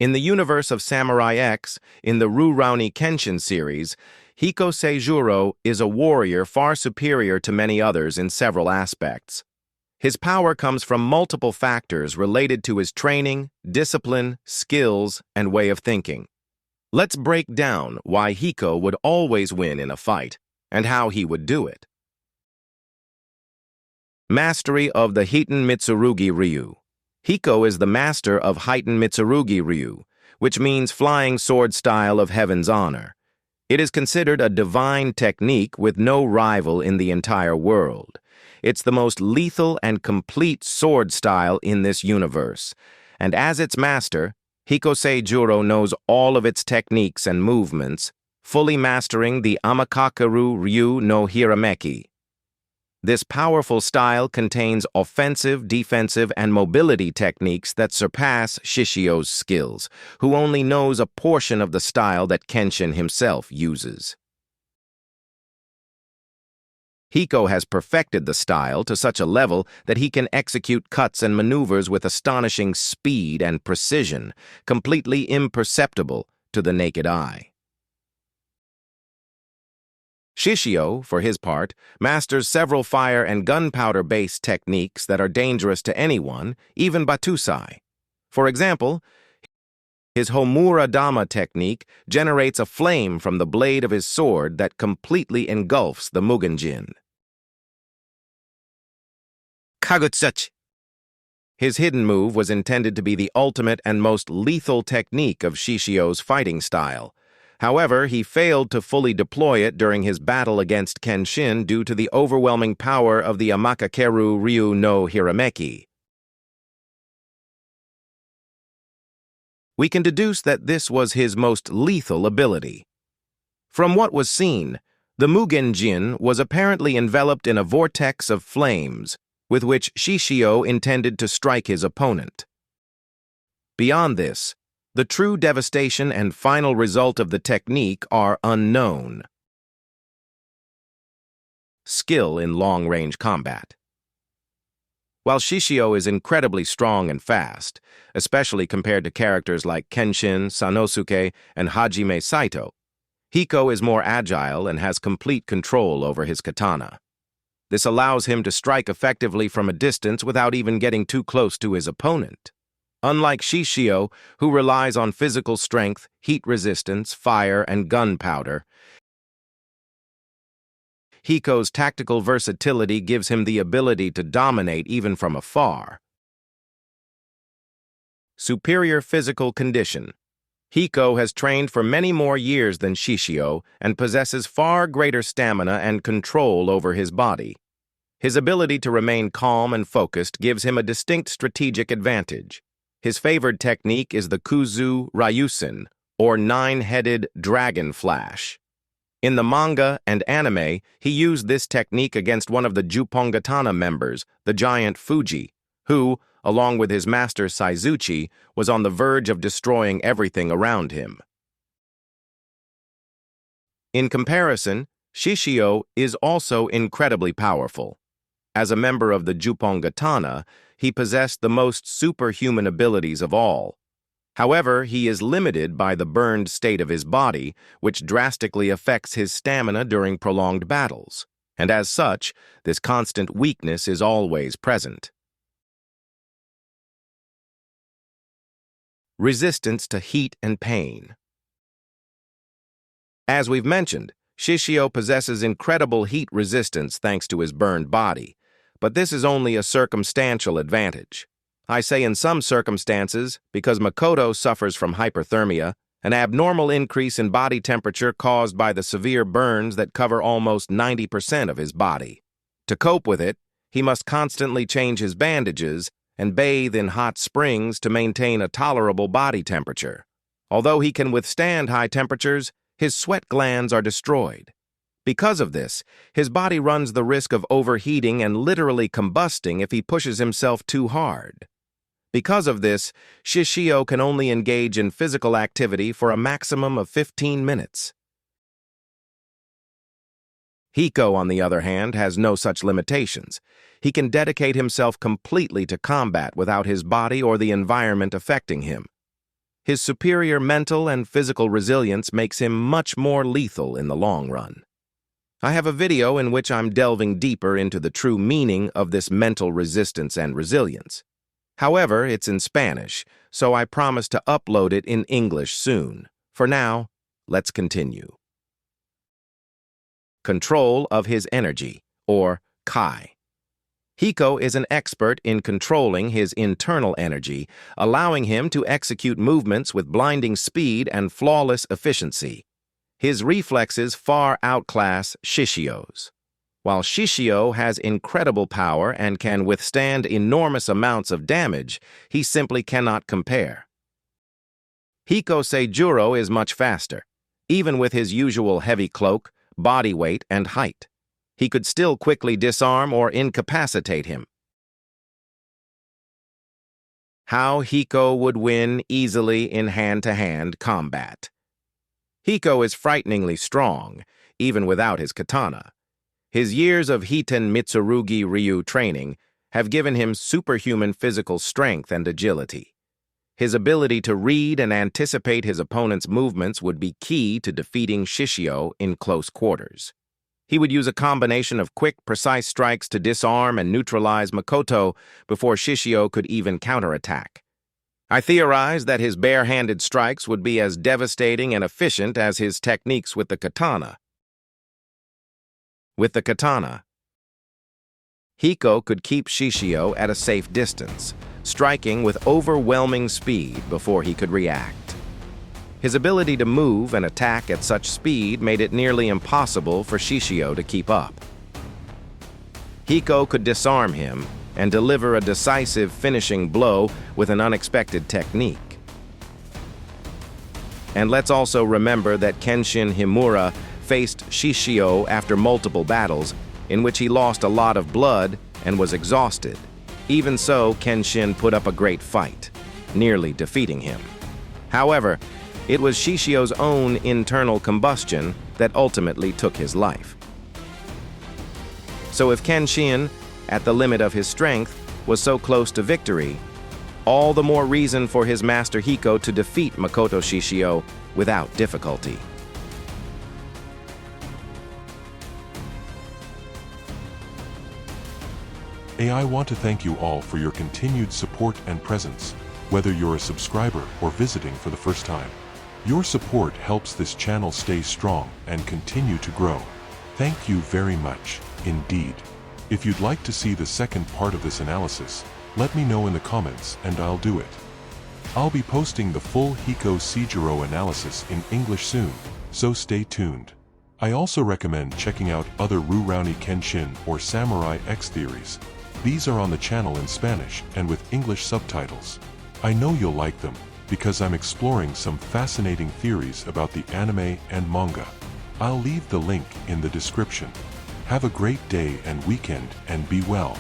In the universe of Samurai X, in the Rurouni Kenshin series, Hiko Seijūrō is a warrior far superior to many others in several aspects. His power comes from multiple factors related to his training, discipline, skills, and way of thinking. Let's break down why Hiko would always win in a fight, and how he would do it. Mastery of the Heitan Mitsurugi Ryu. Hiko is the master of Heitan Mitsurugi Ryu, which means flying sword style of heaven's honor. It is considered a divine technique with no rival in the entire world. It's the most lethal and complete sword style in this universe, and as its master, Hiko Seijūrō knows all of its techniques and movements, fully mastering the Amakakeru Ryu no Hirameki. This powerful style contains offensive, defensive, and mobility techniques that surpass Shishio's skills, who only knows a portion of the style that Kenshin himself uses. Hiko has perfected the style to such a level that he can execute cuts and maneuvers with astonishing speed and precision, completely imperceptible to the naked eye. Shishio, for his part, masters several fire and gunpowder-based techniques that are dangerous to anyone, even Batusai. For example, his Homura Dama technique generates a flame from the blade of his sword that completely engulfs the Mugenjin. Kagutsuchi. His hidden move was intended to be the ultimate and most lethal technique of Shishio's fighting style. However, he failed to fully deploy it during his battle against Kenshin due to the overwhelming power of the Amakakeru Ryu no Hirameki. We can deduce that this was his most lethal ability. From what was seen, the Mugenjin was apparently enveloped in a vortex of flames, with which Shishio intended to strike his opponent. Beyond this, the true devastation and final result of the technique are unknown. Skill in long-range combat. While Shishio is incredibly strong and fast, especially compared to characters like Kenshin, Sanosuke, and Hajime Saito, Hiko is more agile and has complete control over his katana. This allows him to strike effectively from a distance without even getting too close to his opponent. Unlike Shishio, who relies on physical strength, heat resistance, fire, and gunpowder, Hiko's tactical versatility gives him the ability to dominate even from afar. Superior physical condition. Hiko has trained for many more years than Shishio and possesses far greater stamina and control over his body. His ability to remain calm and focused gives him a distinct strategic advantage. His favored technique is the Kuzu Ryusen, or nine-headed dragon flash. In the manga and anime, he used this technique against one of the Juppongatana members, the giant Fuji, who, along with his master Saizuchi, was on the verge of destroying everything around him. In comparison, Shishio is also incredibly powerful. As a member of the Juppongatana, he possessed the most superhuman abilities of all. However, he is limited by the burned state of his body, which drastically affects his stamina during prolonged battles, and as such, this constant weakness is always present. Resistance to heat and pain. As we've mentioned, Shishio possesses incredible heat resistance thanks to his burned body, but this is only a circumstantial advantage. I say in some circumstances because Makoto suffers from hyperthermia, an abnormal increase in body temperature caused by the severe burns that cover almost 90% of his body. To cope with it, he must constantly change his bandages and bathe in hot springs to maintain a tolerable body temperature. Although he can withstand high temperatures, his sweat glands are destroyed. Because of this, his body runs the risk of overheating and literally combusting if he pushes himself too hard. Because of this, Shishio can only engage in physical activity for a maximum of 15 minutes. Hiko, on the other hand, has no such limitations. He can dedicate himself completely to combat without his body or the environment affecting him. His superior mental and physical resilience makes him much more lethal in the long run. I have a video in which I'm delving deeper into the true meaning of this mental resistance and resilience. However, it's in Spanish, so I promise to upload it in English soon. For now, let's continue. Control of his energy, or Kai. Hiko is an expert in controlling his internal energy, allowing him to execute movements with blinding speed and flawless efficiency. His reflexes far outclass Shishio's. While Shishio has incredible power and can withstand enormous amounts of damage, he simply cannot compare. Hiko Seijūrō is much faster. Even with his usual heavy cloak, body weight, and height, he could still quickly disarm or incapacitate him. How Hiko would win easily in hand-to-hand combat. Hiko is frighteningly strong, even without his katana. His years of Hiten Mitsurugi Ryu training have given him superhuman physical strength and agility. His ability to read and anticipate his opponent's movements would be key to defeating Shishio in close quarters. He would use a combination of quick, precise strikes to disarm and neutralize Makoto before Shishio could even counterattack. I theorize that his bare-handed strikes would be as devastating and efficient as his techniques with the katana. With the katana, Hiko could keep Shishio at a safe distance, striking with overwhelming speed before he could react. His ability to move and attack at such speed made it nearly impossible for Shishio to keep up. Hiko could disarm him and deliver a decisive finishing blow with an unexpected technique. And let's also remember that Kenshin Himura faced Shishio after multiple battles, in which he lost a lot of blood and was exhausted. Even so, Kenshin put up a great fight, nearly defeating him. However, it was Shishio's own internal combustion that ultimately took his life. So if Kenshin, at the limit of his strength, was so close to victory, all the more reason for his master Hiko to defeat Makoto Shishio without difficulty. I want to thank you all for your continued support and presence, whether you're a subscriber or visiting for the first time. Your support helps this channel stay strong and continue to grow. Thank you very much, indeed. If you'd like to see the second part of this analysis, let me know in the comments and I'll do it. I'll be posting the full Hiko Seijūrō analysis in English soon, so stay tuned. I also recommend checking out other Rurouni Kenshin or Samurai X theories. These are on the channel in Spanish and with English subtitles. I know you'll like them, because I'm exploring some fascinating theories about the anime and manga. I'll leave the link in the description. Have a great day and weekend and be well.